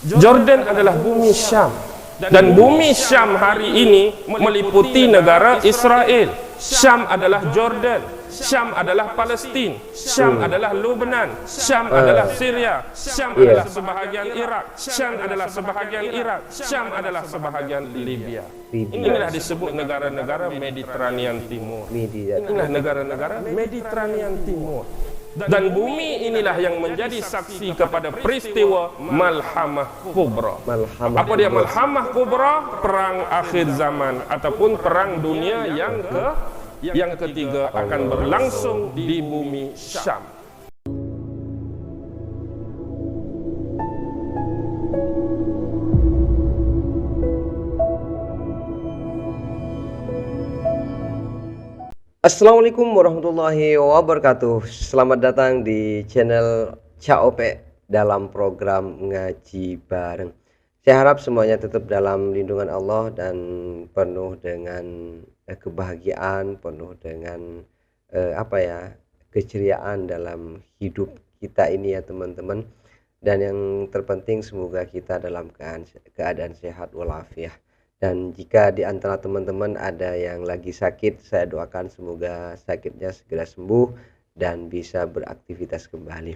Jordan adalah bumi Syam. Dan bumi Syam hari ini meliputi negara Israel. Syam adalah Jordan, Syam adalah Palestin, Syam adalah Lebanon, Syam adalah Syria, Syam adalah sebahagian Iraq, Syam adalah sebahagian Irak, Syam adalah sebahagian Libya. Inilah disebut negara-negara Mediterranean Timur. Inilah negara-negara Mediterranean Timur. Dan bumi inilah yang menjadi saksi kepada peristiwa Malhamah Kubra. Apa dia Malhamah Kubra? Perang akhir zaman ataupun perang dunia yang ketiga akan berlangsung di bumi Syam. Assalamualaikum warahmatullahi wabarakatuh. Selamat datang di channel COP dalam program ngaji bareng. Saya harap semuanya tetap dalam lindungan Allah dan penuh dengan kebahagiaan, penuh dengan keceriaan dalam hidup kita ini ya teman-teman. Dan yang terpenting semoga kita dalam keadaan sehat walafiat. Dan jika di antara teman-teman ada yang lagi sakit, saya doakan semoga sakitnya segera sembuh dan bisa beraktivitas kembali.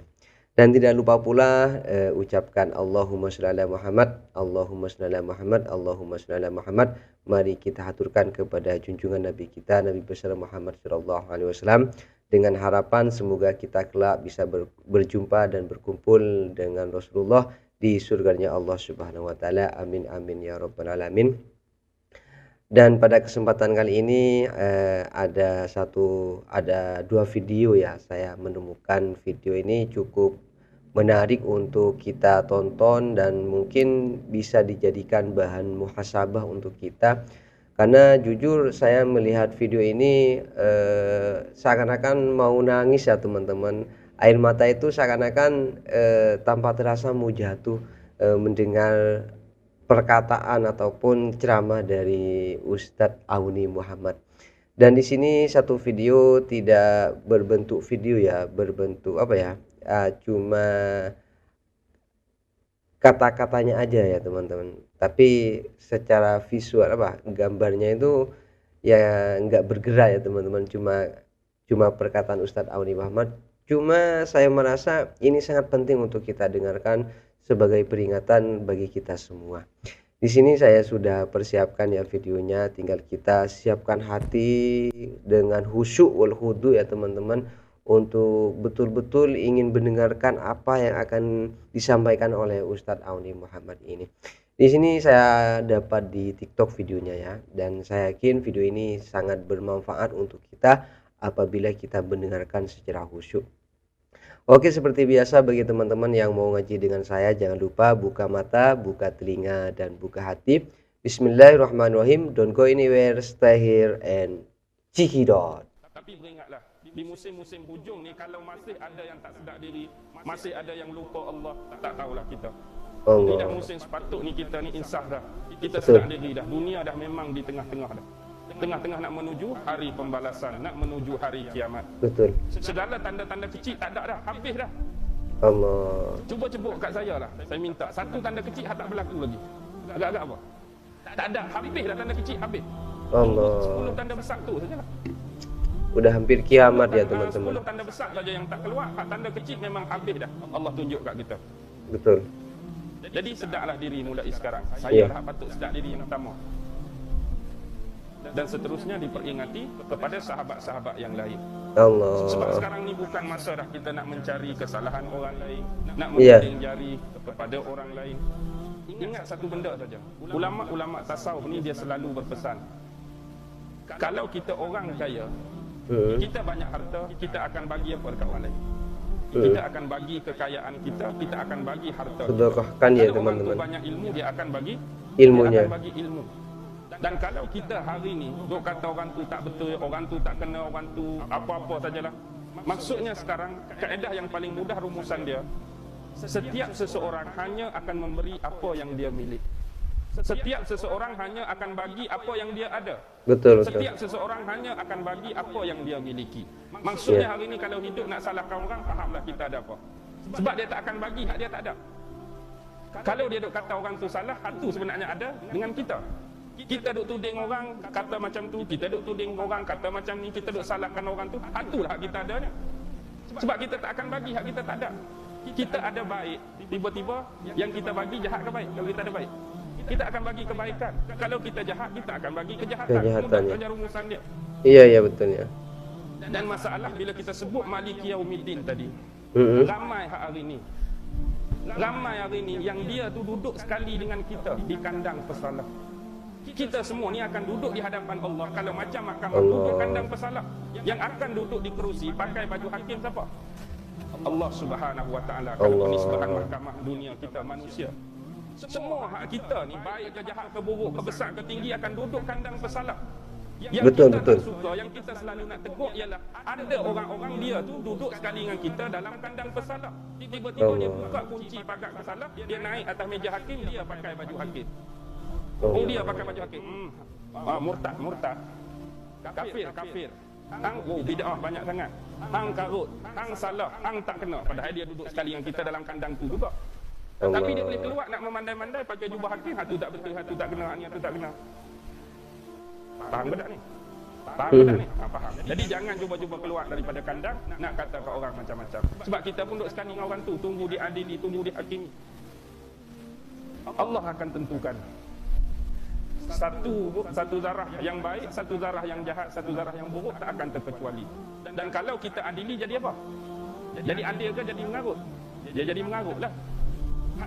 Dan tidak lupa pula ucapkan Allahumma sholli ala Muhammad, Allahumma sholli ala Muhammad, Allahumma sholli ala Muhammad. Mari kita haturkan kepada junjungan Nabi kita, Nabi besar Muhammad sallallahu alaihi wasallam, dengan harapan semoga kita kelak bisa berjumpa dan berkumpul dengan Rasulullah di surganya Allah Subhanahu wa taala. Amin amin ya rabbal alamin. Dan pada kesempatan kali ini ada dua video ya. Saya menemukan video ini cukup menarik untuk kita tonton dan mungkin bisa dijadikan bahan muhasabah untuk kita. Karena jujur saya melihat video ini seakan-akan mau nangis ya teman-teman. Air mata itu seakan-akan tanpa terasa mau jatuh mendengar perkataan ataupun ceramah dari Ustadz Auni Muhammad. Dan di sini satu video tidak berbentuk video ya, berbentuk cuma kata-katanya aja ya teman-teman. Tapi secara visual gambarnya itu ya nggak bergerak ya teman-teman, cuma perkataan Ustadz Auni Muhammad. Cuma saya merasa ini sangat penting untuk kita dengarkan sebagai peringatan bagi kita semua. Di sini saya sudah persiapkan ya videonya, tinggal kita siapkan hati dengan khusyuk wal khudu ya teman-teman, untuk betul-betul ingin mendengarkan apa yang akan disampaikan oleh Ustadz Auni Muhammad ini. Di sini saya dapat di TikTok videonya ya, dan saya yakin video ini sangat bermanfaat untuk kita apabila kita mendengarkan secara khusyuk. Oke, seperti biasa bagi teman-teman yang mau ngaji dengan saya, jangan lupa buka mata, buka telinga, dan buka hati. Bismillahirrahmanirrahim. Don't go anywhere, stay here and cihidot. Tapi beringatlah, di musim-musim hujung ni kalau masih ada yang tak sedar diri, masih ada yang lupa Allah, tak tahulah kita. Ini dah musim sepatut ni kita ni insaf dah. Kita sedar diri dah. Dunia dah memang di tengah-tengah dah. Tengah-tengah nak menuju hari pembalasan, nak menuju hari kiamat. Betul. Segala tanda-tanda kecil tak ada dah, habis dah. Allah. Cuba cebut kat saya lah. Saya minta satu tanda kecil tak berlaku lagi. Agak-agak apa? Tak ada, habis dah tanda kecil, habis. Allah. 10 tanda besar tu sajalah. Udah hampir kiamat ya teman-teman. 10 tanda besar saja yang tak keluar, tanda kecil memang habis dah. Allah tunjuk kat kita. Betul. Jadi sedarlah diri mulai sekarang. Saya lah patut sedar diri yang pertama. Dan seterusnya diperingati kepada sahabat-sahabat yang lain. Allah. Sebab sekarang ni bukan masa dah kita nak mencari kesalahan orang lain, nak menuding jari kepada orang lain. Ingat satu benda saja. Ulama-ulama tasawuf ni dia selalu berpesan, kalau kita orang kaya, kita banyak harta, kita akan bagi apa dekat orang lain. Kita akan bagi kekayaan kita, kita akan bagi harta. Sedekahkan ya teman-teman. Kalau orang tu banyak ilmu, dia akan bagi ilmunya. Dia akan bagi ilmu. Dan kalau kita hari ni duk kata orang tu tak betul, orang tu tak kena, orang tu apa-apa sajalah. Maksudnya sekarang kaedah yang paling mudah rumusan dia, setiap seseorang hanya akan memberi apa yang dia milik. Setiap seseorang hanya akan bagi apa yang dia ada. Betul. Setiap seseorang hanya akan bagi apa yang dia miliki. Maksudnya hari ni kalau hidup nak salahkan orang, fahamlah kita ada apa. Sebab dia tak akan bagi hak dia tak ada. Kalau dia duk kata orang tu salah, hatu sebenarnya ada dengan kita. Kita duk tuding orang kata macam tu, kita duk tuding orang kata macam ni, kita duk salahkan orang tu, hatulah hak kita adanya. Sebab kita tak akan bagi hak kita tak ada. Kita ada baik, tiba-tiba yang kita bagi jahat ke baik? Kalau kita ada baik, kita akan bagi kebaikan. Kalau kita jahat, kita akan bagi kejahatan. Mudah saja rumusan dia. Iya betul ya. Dan masalah bila kita sebut Maliki Yaumiddin tadi, ramai hari ni yang dia tu duduk sekali dengan kita di kandang pesalah. Kita semua ni akan duduk di hadapan Allah. Kalau macam mahkamah duduk kandang pesalah, yang akan duduk di kerusi pakai baju hakim siapa? Allah Subhanahu Wa Taala. Kalau penisbahan mahkamah dunia kita manusia, semua hak kita ni baik ke jahat ke buruk ke besar ke tinggi akan duduk kandang pesalah. Yang kita tak suka, yang kita selalu nak tegur ialah ada orang-orang dia tu duduk sekali dengan kita dalam kandang pesalah. Tiba-tiba dia buka kunci pagar pesalah, dia naik atas meja hakim, dia pakai baju hakim. Dia pakai baju hakim. Murtad. Kafir. Hang bid'ah banyak sangat. Hang karut, hang salah, hang tak kena. Padahal dia duduk sekali dengan kita dalam kandang tu juga. Tapi dia boleh keluar nak memandai-mandai pakai jubah hakim, hatu tak betul, hatu tak kena, hatu tak kena. Faham ke tak ni? Faham. Jadi jangan cuba-cuba keluar daripada kandang nak kata ke orang macam-macam. Sebab kita pun duduk sekali dengan orang tu, tunggu diadili, tunggu dihakimi. Allah akan tentukan satu zarah yang baik, satu zarah yang jahat, satu zarah yang buruk tak akan terkecuali. Dan kalau kita adili jadi apa? Jadi adil ke jadi mengarut? Dia jadi mengarut lah.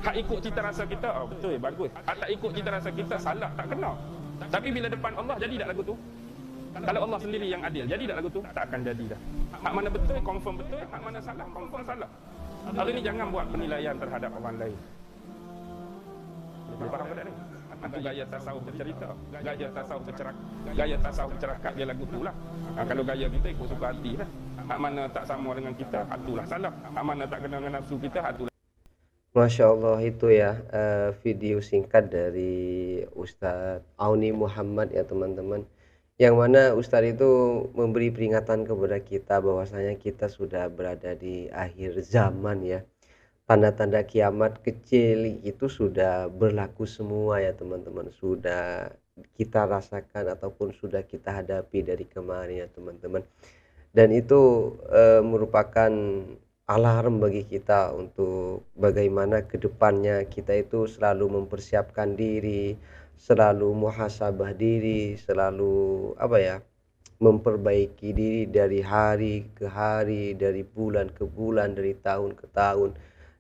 Hak ikut cita rasa kita, betul, bagus. Hak tak ikut cita rasa kita, salah, tak kena. Tapi bila depan Allah, jadi tak lagu tu? Kalau Allah sendiri yang adil, jadi tak lagu tu? Tak akan jadi dah. Hak mana betul, confirm betul. Hak mana salah, confirm salah. Hari ni jangan buat penilaian terhadap orang lain. Boleh faham ke tak ni? Itu gaya tasawuf bercerita, gaya tasawuf bercerakat dia lagu tu lah. Kalau gaya kita ikut suka hati lah. Hak mana tak sama dengan kita, itulah salah. Hak mana tak kena dengan nafsu kita, itulah. Masya Allah, itu ya video singkat dari Ustadz Auni Muhammad ya teman-teman, yang mana Ustadz itu memberi peringatan kepada kita bahwasanya kita sudah berada di akhir zaman ya. Tanda-tanda kiamat kecil itu sudah berlaku semua ya teman-teman, sudah kita rasakan ataupun sudah kita hadapi dari kemarin ya teman-teman. Dan itu merupakan alarm bagi kita untuk bagaimana kedepannya kita itu selalu mempersiapkan diri, selalu muhasabah diri, selalu memperbaiki diri dari hari ke hari, dari bulan ke bulan, dari tahun ke tahun.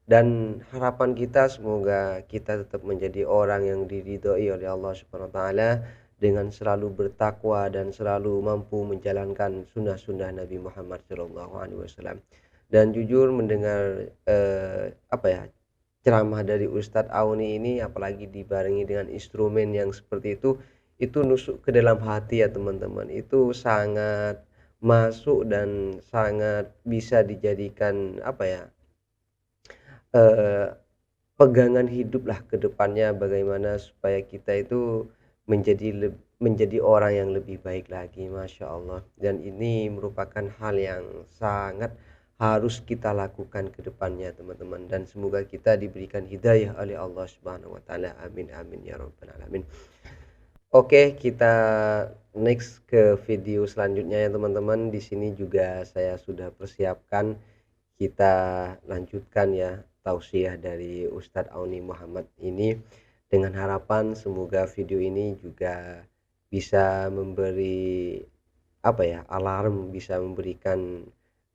Dan harapan kita semoga kita tetap menjadi orang yang diridhoi oleh Allah Subhanahu wa taala dengan selalu bertakwa dan selalu mampu menjalankan sunnah-sunnah Nabi Muhammad SAW. Dan jujur mendengar ceramah dari Ustadz Auni ini, apalagi dibarengi dengan instrumen yang seperti itu nusuk ke dalam hati ya teman-teman. Itu sangat masuk dan sangat bisa dijadikan pegangan hidup lah ke depannya, bagaimana supaya kita itu menjadi orang yang lebih baik lagi, Masya Allah. Dan ini merupakan hal yang sangat harus kita lakukan ke depannya teman-teman, dan semoga kita diberikan hidayah oleh Allah Subhanahu wa taala. Amin amin ya rabbal alamin. Oke, kita next ke video selanjutnya ya teman-teman. Di sini juga saya sudah persiapkan, kita lanjutkan ya tausiah dari Ustadz Auni Muhammad ini, dengan harapan semoga video ini juga bisa memberi alarm, bisa memberikan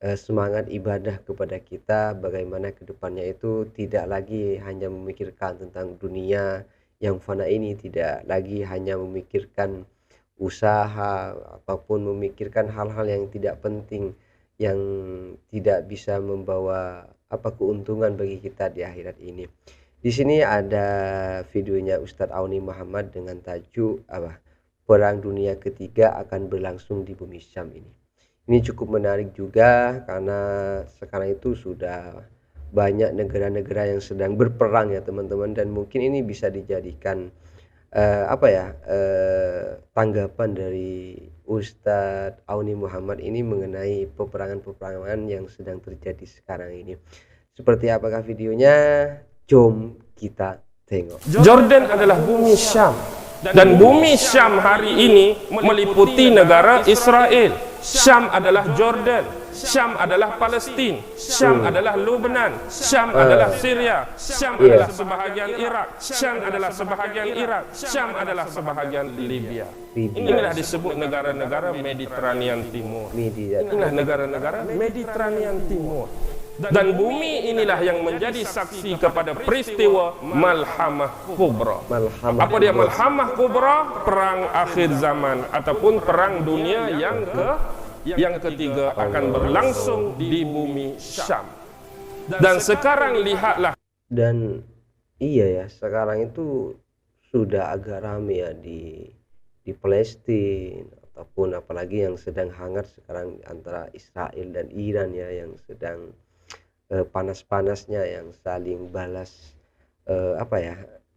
semangat ibadah kepada kita, bagaimana kedepannya itu tidak lagi hanya memikirkan tentang dunia yang fana ini, tidak lagi hanya memikirkan usaha ataupun memikirkan hal-hal yang tidak penting, yang tidak bisa membawa keuntungan bagi kita di akhirat ini. Di sini ada videonya Ustadz Auni Muhammad dengan tajuk Perang Dunia Ketiga akan berlangsung di bumi Syam ini. Ini cukup menarik juga karena sekarang itu sudah banyak negara-negara yang sedang berperang ya teman-teman, dan mungkin ini bisa dijadikan tanggapan dari Ustadz Auni Muhammad ini mengenai peperangan-peperangan yang sedang terjadi sekarang ini. Seperti apakah videonya? Jom kita tengok. Jordan adalah bumi Syam, dan bumi Syam hari ini meliputi negara Israel. Syam adalah Jordan, Syam adalah Palestin, Syam adalah Lebanon, Syam adalah Syria, Syam adalah sebahagian Iraq, Syam adalah sebahagian Irak, Syam adalah sebahagian Libya. Inilah disebut negara-negara Mediterranean Timur. Inilah negara-negara Mediterranean Timur. Dan bumi inilah yang menjadi saksi kepada peristiwa Malhamah Kubra. Apa dia Malhamah Kubra? Perang akhir zaman ataupun perang dunia yang ketiga akan berlangsung di bumi Syam. Dan sekarang lihatlah. Dan iya ya, sekarang itu sudah agak ramai ya di Palestina, ataupun apalagi yang sedang hangat sekarang antara Israel dan Iran ya, yang sedang panas-panasnya, yang saling balas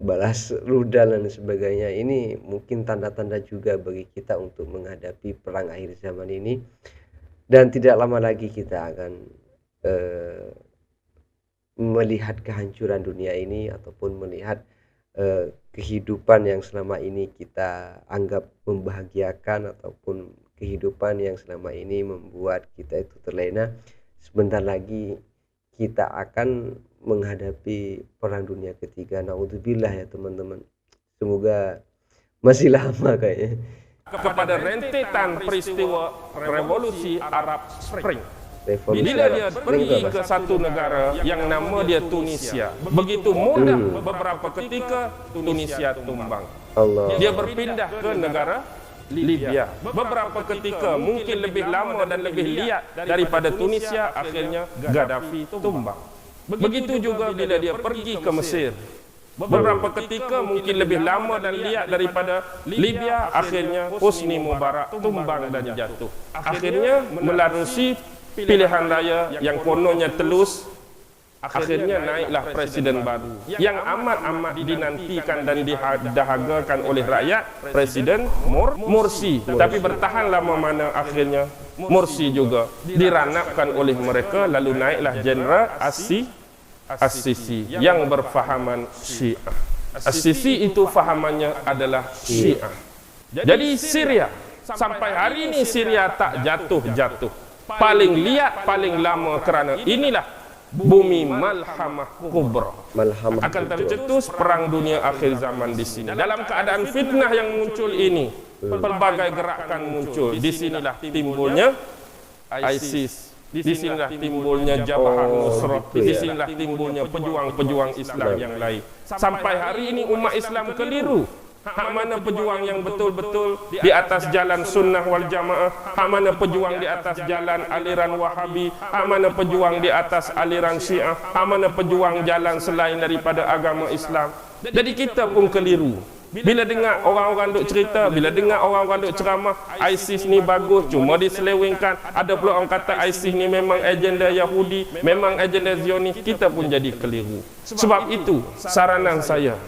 balas rudal dan sebagainya. Ini mungkin tanda-tanda juga bagi kita untuk menghadapi perang akhir zaman ini, dan tidak lama lagi kita akan melihat kehancuran dunia ini, ataupun melihat kehidupan yang selama ini kita anggap membahagiakan, ataupun kehidupan yang selama ini membuat kita itu terlena. Sebentar lagi kita akan menghadapi perang dunia ketiga. Naudzubillah ya teman-teman. Semoga masih lama kayaknya. Kepada rentetan peristiwa revolusi Arab Spring. Bila dia pergi ke satu negara yang nama dia Tunisia, begitu mudah beberapa ketika Tunisia tumbang. Dia berpindah ke negara Libya. Beberapa ketika mungkin lebih lama dan lebih liat daripada Tunisia, akhirnya Gaddafi tumbang. Begitu juga bila dia pergi ke Mesir. Beberapa ketika mungkin lebih lama dan liat daripada Libya, akhirnya Hosni Mubarak tumbang dan jatuh. Akhirnya melalui pilihan raya yang kononnya telus, akhirnya naiklah presiden baru yang amat dinantikan dan didahagakan oleh rakyat, Presiden Morsi. Tapi bertahan lama mana, akhirnya Morsi juga diranapkan oleh mereka, lalu naiklah Jenderal As-Sisi yang berfahaman Syiah. As-Sisi itu fahamannya adalah Syiah. Jadi Syria, sampai hari ini Syria tak jatuh-jatuh. Paling liat, paling lama, kerana inilah bumi Malhamah Kubra. Akan tercetus perang dunia akhir zaman di sini. Dalam keadaan fitnah yang muncul ini, pelbagai gerakan muncul. Di sinilah timbulnya ISIS. Di sinilah timbulnya Jabhat Nusrah. Di sinilah timbulnya pejuang-pejuang Islam yang lain. Sampai hari ini umat Islam keliru. Hak mana pejuang yang betul-betul di atas jalan sunnah wal jamaah, hak mana pejuang di atas jalan aliran Wahabi, hak mana pejuang di atas aliran Syiah, hak mana pejuang jalan selain daripada agama Islam. Jadi kita pun keliru. Bila dengar orang-orang duk cerita, bila dengar orang-orang duk ceramah, ISIS ni bagus, cuma diselewengkan. Ada pula orang kata ISIS ni memang agenda Yahudi, memang agenda Zionis. Kita pun jadi keliru. Sebab itu saranan saya,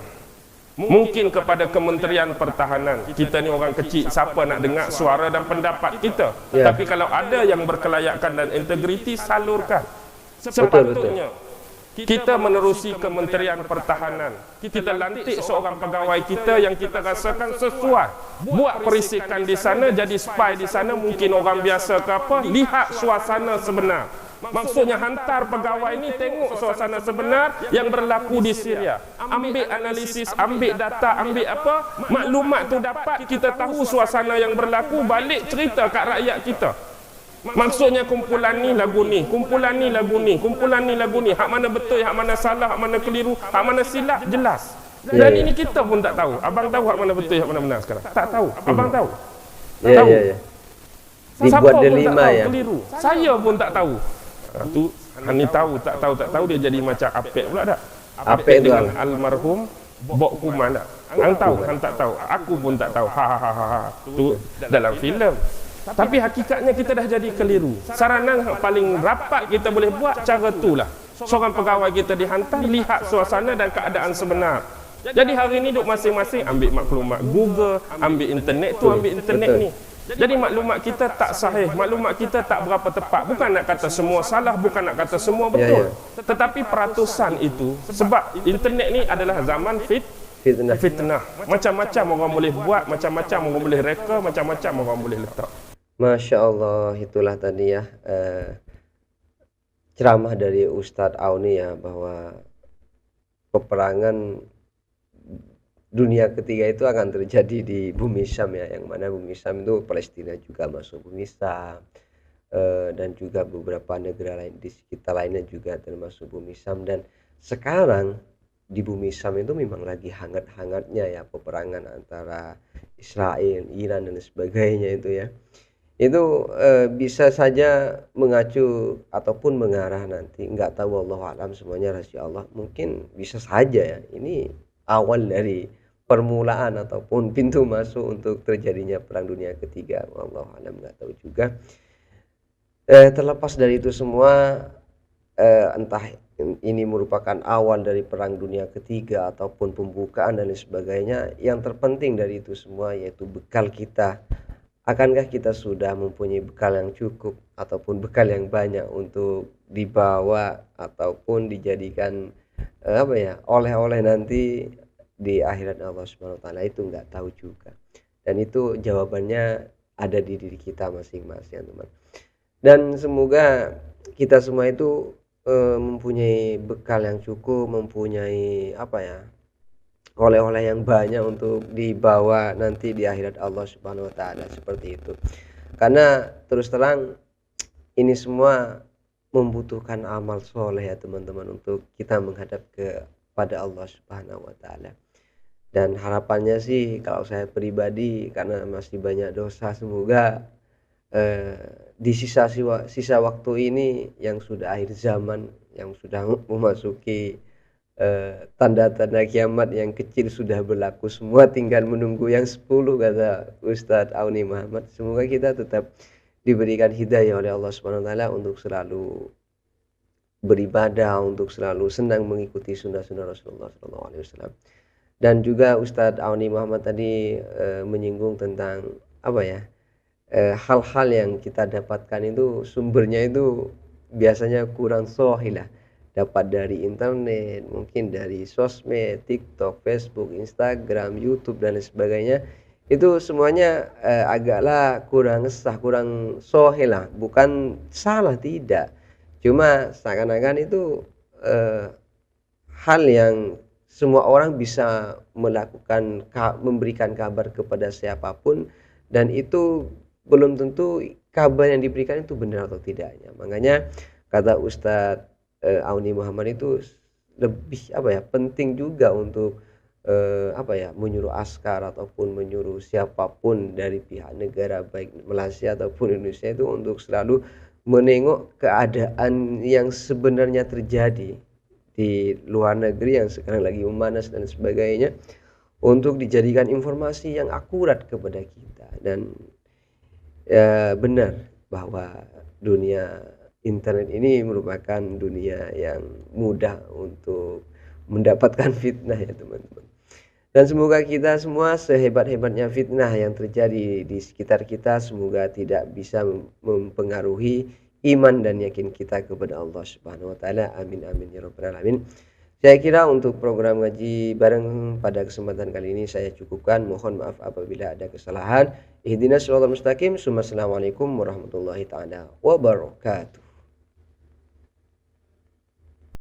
mungkin kepada Kementerian Pertahanan, kita ni orang kecil, siapa nak dengar suara dan pendapat kita? Tapi kalau ada yang berkelayakan dan integriti, salurkan. Sepatutnya kita menerusi Kementerian Pertahanan. Kita lantik seorang pegawai kita yang kita rasakan sesuai. Buat perisikan di sana, jadi spy di sana, mungkin orang biasa ke apa, lihat suasana sebenar. Maksudnya hantar pegawai ini tengok suasana sebenar yang berlaku di Syria. Ambil analisis, ambil data, ambil apa, maklumat tu dapat, kita tahu suasana yang berlaku, balik cerita kat rakyat kita. Maksudnya kumpulan ni lagu ni, kumpulan ni lagu ni, kumpulan ni lagu ni, hak mana betul, hak mana salah, hak mana keliru, hak mana silap, jelas. Dan ini kita pun tak tahu. Abang tahu hak mana betul, hak mana benar sekarang? Tak tahu. Abang tahu? Tak tahu. Dibuat delima ya. Keliru. Saya pun tak tahu. Tu Hani tahu, tak tahu dia jadi macam Apek pula dak. Apek dengan almarhum Bok Kuman dak. Hang tahu, hang tak tahu. Aku pun tak tahu. Tu dalam filem. Tapi hakikatnya kita dah jadi keliru. Saranan paling rapat kita boleh buat cara itulah. Seorang pegawai kita dihantar, lihat suasana dan keadaan sebenar. Jadi hari ni duk masing-masing ambil maklumat Google, ambil internet tu, ambil internet ni. Jadi maklumat kita tak sahih, maklumat kita tak berapa tepat. Bukan nak kata semua salah, bukan nak kata semua betul. Tetapi peratusan itu, sebab internet ni adalah zaman fitnah. Macam-macam orang boleh buat, macam-macam orang boleh reka, macam-macam orang boleh letak. Masya Allah, itulah tadi ya ceramah dari Ustadz Auni ya, bahwa peperangan dunia ketiga itu akan terjadi di bumi Syam ya, yang mana bumi Syam itu Palestina juga masuk bumi Syam, dan juga beberapa negara lain di sekitar lainnya juga termasuk bumi Syam. Dan sekarang di bumi Syam itu memang lagi hangat-hangatnya ya peperangan antara Israel, Iran dan sebagainya itu ya. Itu bisa saja mengacu ataupun mengarah nanti, nggak tahu, wallahu alam, semuanya rahasia Allah. Mungkin bisa saja ya ini awal dari permulaan ataupun pintu masuk untuk terjadinya perang dunia ketiga, wallahu alam, nggak tahu juga. Terlepas dari itu semua, entah ini merupakan awal dari perang dunia ketiga ataupun pembukaan dan lain sebagainya, yang terpenting dari itu semua yaitu bekal kita. Akankah kita sudah mempunyai bekal yang cukup ataupun bekal yang banyak untuk dibawa ataupun dijadikan oleh-oleh nanti di akhirat Allah Subhanahu wa taala? Itu nggak tahu juga. Dan itu jawabannya ada di diri kita masing-masing, teman. Dan semoga kita semua itu mempunyai bekal yang cukup, mempunyai oleh-oleh yang banyak untuk dibawa nanti di akhirat Allah Subhanahu wa taala, seperti itu. Karena terus terang ini semua membutuhkan amal soleh ya teman-teman, untuk kita menghadap kepada Allah Subhanahu wa taala. Dan harapannya sih kalau saya pribadi, karena masih banyak dosa, semoga di sisa waktu ini yang sudah akhir zaman, yang sudah memasuki tanda-tanda kiamat yang kecil sudah berlaku semua, tinggal menunggu yang 10 kata Ustadz Auni Muhammad. Semoga kita tetap diberikan hidayah oleh Allah Subhanahu wa taala untuk selalu beribadah, untuk selalu senang mengikuti sunnah-sunnah Rasulullah SAW. Dan juga Ustadz Auni Muhammad tadi menyinggung tentang hal-hal yang kita dapatkan itu sumbernya itu biasanya kurang sahih lah, dapat dari internet, mungkin dari sosmed, TikTok, Facebook, Instagram, YouTube dan lain sebagainya. Itu semuanya agaklah kurang sah, kurang sahih lah. Bukan salah, tidak, cuma seakan-akan itu hal yang semua orang bisa melakukan, memberikan kabar kepada siapapun, dan itu belum tentu kabar yang diberikan itu benar atau tidaknya. Makanya kata Ustadz Auni Muhammad itu lebih penting juga untuk menyuruh askar ataupun menyuruh siapapun dari pihak negara, baik Malaysia ataupun Indonesia, itu untuk selalu menengok keadaan yang sebenarnya terjadi di luar negeri yang sekarang lagi memanas dan sebagainya, untuk dijadikan informasi yang akurat kepada kita. Dan benar bahwa dunia internet ini merupakan dunia yang mudah untuk mendapatkan fitnah ya teman-teman. Dan semoga kita semua, sehebat-hebatnya fitnah yang terjadi di sekitar kita, semoga tidak bisa mempengaruhi iman dan yakin kita kepada Allah Subhanahu wa taala. Amin amin ya rabbal alamin. Saya kira untuk program ngaji bareng pada kesempatan kali ini saya cukupkan. Mohon maaf apabila ada kesalahan. Ihdinas shiratal mustaqim. Assalamualaikum warahmatullahi taala wabarakatuh.